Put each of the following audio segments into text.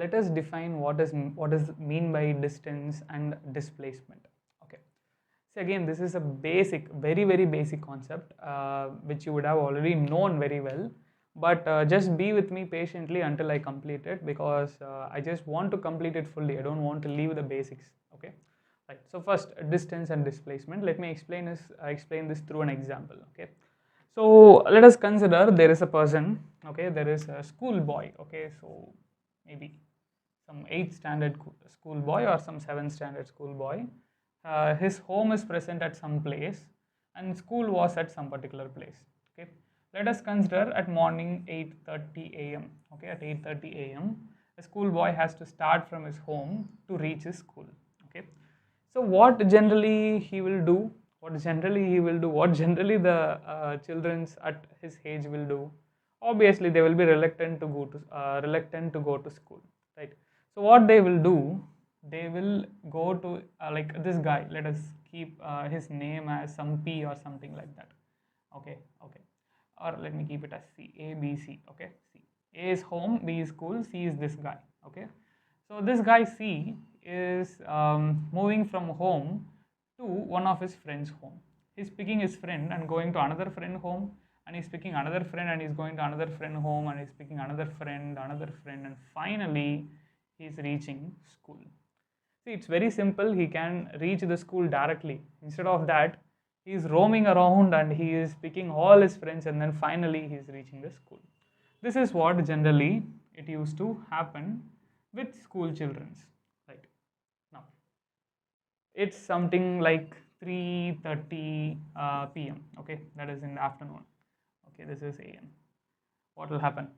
let us define what is mean by distance and displacement. Okay. So again, this is a basic, very basic concept which you would have already known very well. But just be with me patiently until I complete it, because I just want to complete it fully. I don't want to leave the basics. Okay. Right. So first, distance and displacement. Let me explain this through an example. Okay. So let us consider there is a person. Okay. There is a school boy. Okay. So maybe some 8th standard school boy or some 7th standard school boy. His home is present at some place and school was at some particular place. Okay. Let us consider at morning 8:30 a.m. Okay, at 8:30 a.m. a school boy has to start from his home to reach his school. Okay. So what generally he will do? What generally the childrens at his age will do? Obviously, they will be reluctant to go to school, right? So what they will do? They will go to like this guy. Let us keep his name as some P or something like that. Okay, okay. Or let me keep it as C, A, B, C. Okay, C. A is home, B is school, C is this guy. Okay. So this guy C is moving from home to one of his friend's home. He's picking his friend and going to another friend home, and he's picking another friend and he's going to another friend home, and he's picking another friend, and finally he's reaching school. See, it's very simple. He can reach the school directly. Instead of that, he is roaming around and he is picking all his friends, and then finally he is reaching the school. This is what generally it used to happen with school childrens. Right. Now, it's something like 3:30 p.m. Okay, that is in the afternoon. Okay, this is a.m. What will happen?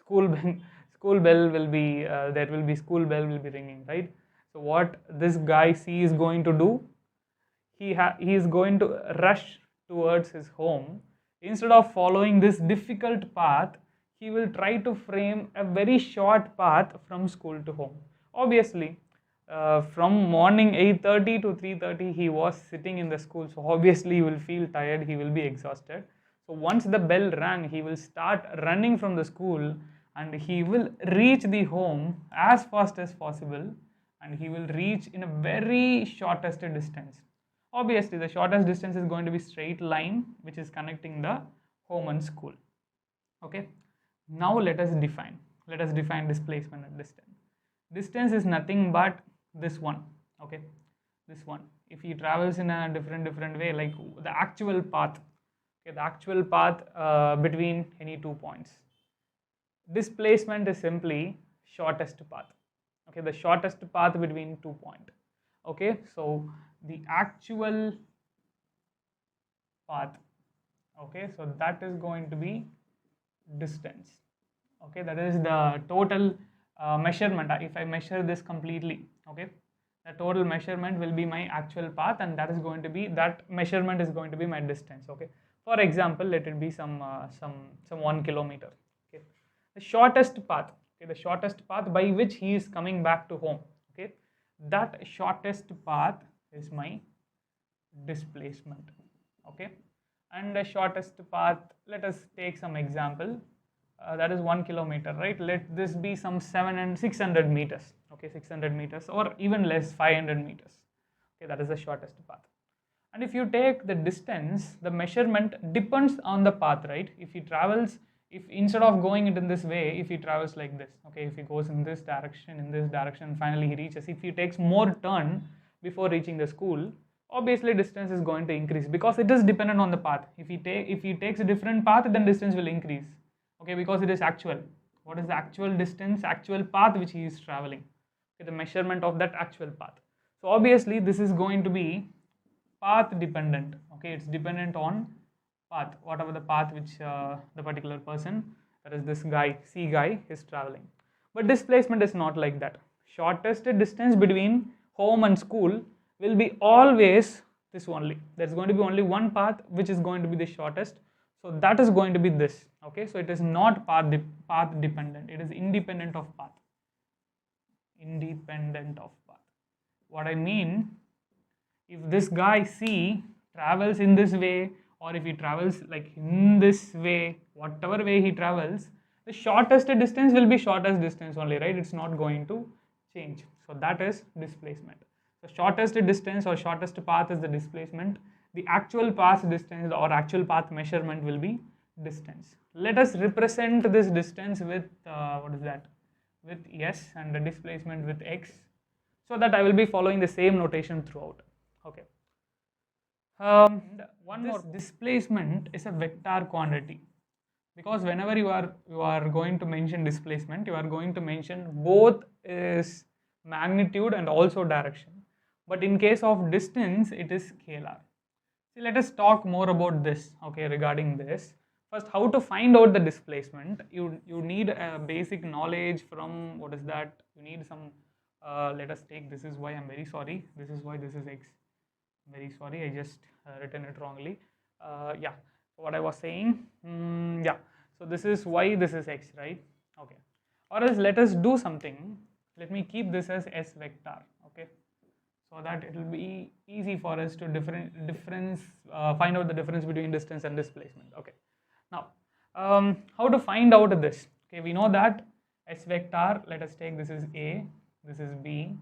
School bell, school bell will be school bell will be ringing, right? So what this guy C is going to do? He is going to rush towards his home. Instead of following this difficult path, he will try to frame a very short path from school to home. Obviously, from morning 8:30 to 3:30 he was sitting in the school, so obviously he will feel tired, he will be exhausted. So once the bell rang, he will start running from the school and he will reach the home as fast as possible, and he will reach in a very shortest distance. Obviously, the shortest distance is going to be straight line which is connecting the home and school. Okay. Now let us define displacement and distance. Distance is nothing but this one. Okay, this one. If he travels in a different way, like the actual path, okay, the actual path between any 2 points. Displacement is simply shortest path. Okay, the shortest path between 2 points. Okay, so the actual path, okay, so that is going to be distance. Okay, that is the total measurement. If I measure this completely, okay, the total measurement will be my actual path, and that measurement is going to be my distance. Okay, for example, let it be some 1 kilometer. Okay, the shortest path, okay, the shortest path by which he is coming back to home. Okay, that shortest path is my displacement. Okay, and the shortest path, let us take some example, that is 1 kilometer, right? Let this be some 600 meters. Okay, 600 meters or even less, 500 meters. Okay, that is the shortest path. And if you take the distance, the measurement depends on the path, right? If he travels, if instead of going it in this way, if he travels like this, okay, if he goes in this direction, finally he reaches, if he takes more turn before reaching the school, obviously distance is going to increase, because it is dependent on the path. If he takes a different path, then distance will increase. Okay, because it is actual. What is the actual distance, actual path which he is traveling? Okay, the measurement of that actual path. So obviously this is going to be path dependent. Okay, it's dependent on path, whatever the path which the particular person, that is this guy C guy, is traveling. But displacement is not like that. Shortest distance between home and school will be always this only. There's going to be only one path which is going to be the shortest, so that is going to be this. Okay, so it is not path dependent, it is independent of path. Independent of path. What I mean, if this guy C travels in this way, or if he travels like in this way, whatever way he travels, the shortest distance will be shortest distance only, right? It's not going to change. So that is displacement. The shortest distance or shortest path is the displacement. The actual path distance or actual path measurement will be distance. Let us represent this distance with what is that? With s, and the displacement with x, so that I will be following the same notation throughout. Okay. One more, displacement is a vector quantity, because whenever you are going to mention displacement, you are going to mention both is magnitude and also direction. But in case of distance, it is scalar. See, let us talk more about this. Okay, regarding this, first, how to find out the displacement. You need a basic knowledge from, what is that, you need some let us take, this is y, I'm very sorry, this is y, this is x, very sorry, I just written it wrongly. Yeah, what I was saying, yeah, so this is y, this is x, right? Okay, or else let us do something. Let me keep this as s vector, okay, so that it will be easy for us to find out the difference between distance and displacement. Okay, now how to find out this? Okay, we know that s vector, let us take, this is a, this is b.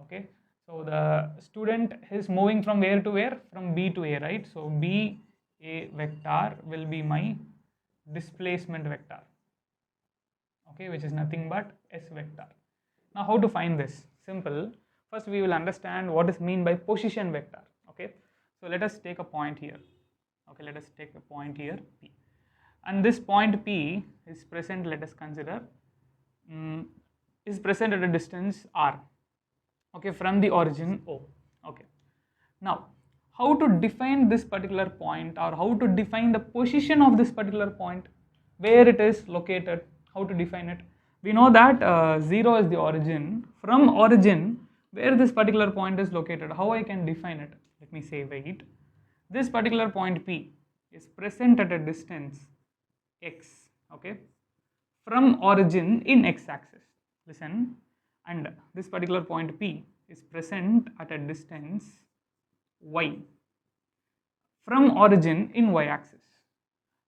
Okay, so the student is moving from where to where? From b to a, right? So b a vector will be my displacement vector, okay, which is nothing but s vector. Now how to find this? Simple. First we will understand what is mean by position vector. Okay, so let us take a point here. Okay, let us take a point here P, and this point P is present, let us consider, is present at a distance r, okay, from the origin O. Okay, now how to define this particular point, or how to define the position of this particular point, where it is located, how to define it? We know that 0 is the origin. From origin, where this particular point is located, how I can define it? Let me say, wait, this particular point P is present at a distance x, okay, from origin in x-axis. Listen, and this particular point P is present at a distance y from origin in y-axis,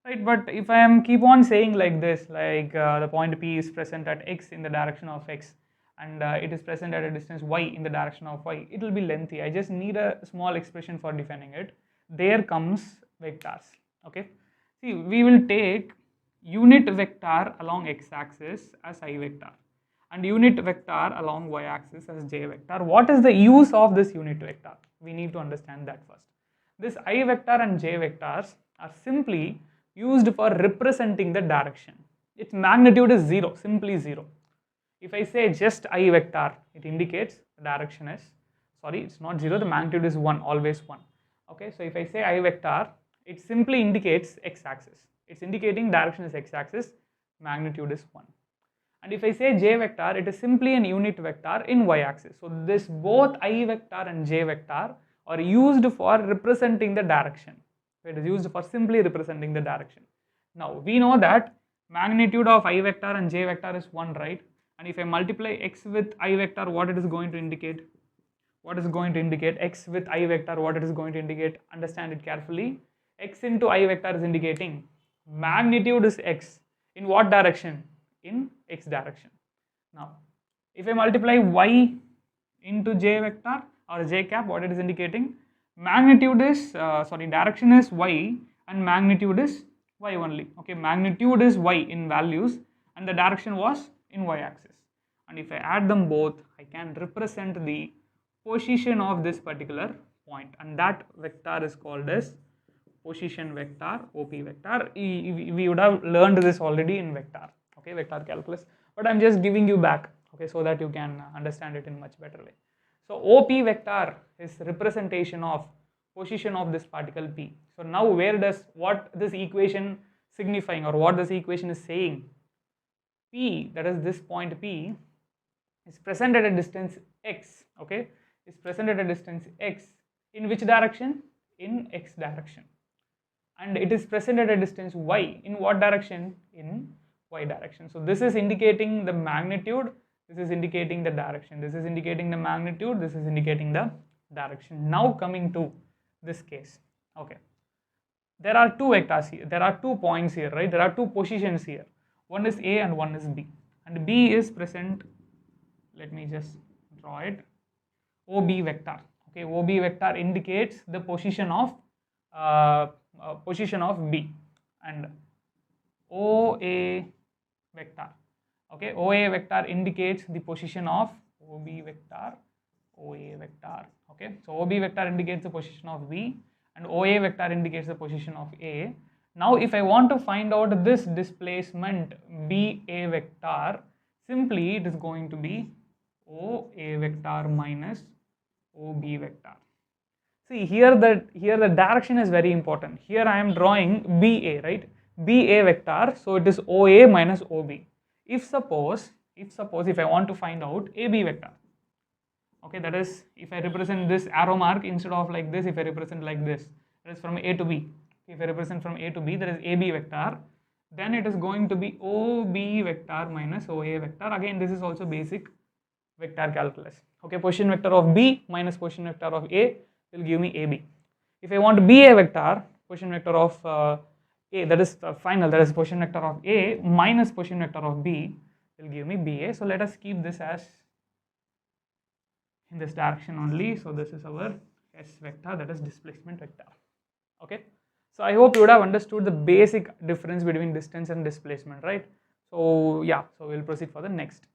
right? But if I am keep on saying like this, like the point P is present at x in the direction of x, and it is present at a distance y in the direction of y, it will be lengthy. I just need a small expression for defining it. There comes vectors. Okay, see, we will take unit vector along x-axis as I vector, and unit vector along y-axis as j vector. What is the use of this unit vector? We need to understand that first. This I vector and j vectors are simply used for representing the direction. Its magnitude is 0, simply 0. If I say just I vector, it indicates the direction is, sorry, it's not 0, the magnitude is 1, always 1. Okay, so if I say I vector, it simply indicates x-axis. It's indicating direction is x-axis, magnitude is 1. And if I say j vector, it is simply an unit vector in y-axis. So this both I vector and j vector are used for representing the direction. It is used for simply representing the direction. Now we know that magnitude of I vector and j vector is 1, right? And if I multiply x with I vector, what it is going to indicate? What is going to indicate? X with I vector, what it is going to indicate? Understand it carefully. X into I vector is indicating magnitude is x. In what direction? In x direction. Now if I multiply y into j vector or j cap, what it is indicating? Magnitude is direction is y and magnitude is y only. Okay, magnitude is y in values and the direction was in y axis, and if I add them both, I can represent the position of this particular point, and that vector is called as position vector, OP vector. We would have learned this already in vector, okay, vector calculus, but I'm just giving you back, okay, so that you can understand it in much better way. So OP vector is representation of position of this particle P. So now what this equation signifying, or what this equation is saying? P, that is this point P, is present at a distance x, okay, is present at a distance x in which direction? In x direction. And it is present at a distance y in what direction? In y direction. So this is indicating the magnitude, this is indicating the direction, this is indicating the magnitude, this is indicating the direction. Now coming to this case, okay, there are two vectors here, there are 2 points here, right? There are 2 positions here. one is A and one is B, and B is present. Let me just draw it. OB vector. Okay, OB vector indicates the position of B, and OA vector. Okay, OA vector indicates the position of OB vector, OA vector. Okay, so OB vector indicates the position of B, and OA vector indicates the position of A. Now, if I want to find out this displacement BA vector, simply it is going to be OA vector minus OB vector. See, here the direction is very important. Here I am drawing BA, right? BA vector, so it is OA minus OB. If suppose if I want to find out AB vector, okay, that is if I represent this arrow mark instead of like this, if I represent like this, that is from A to B. If I represent from A to B, that is AB vector, then it is going to be OB vector minus OA vector. Again, this is also basic vector calculus. Okay, position vector of B minus position vector of A will give me AB. If I want BA vector, position vector of A, that is final, that is position vector of A minus position vector of B will give me BA. So let us keep this as in this direction only. So this is our S vector, that is displacement vector. Okay, so I hope you would have understood the basic difference between distance and displacement, right? So yeah, so we'll proceed for the next.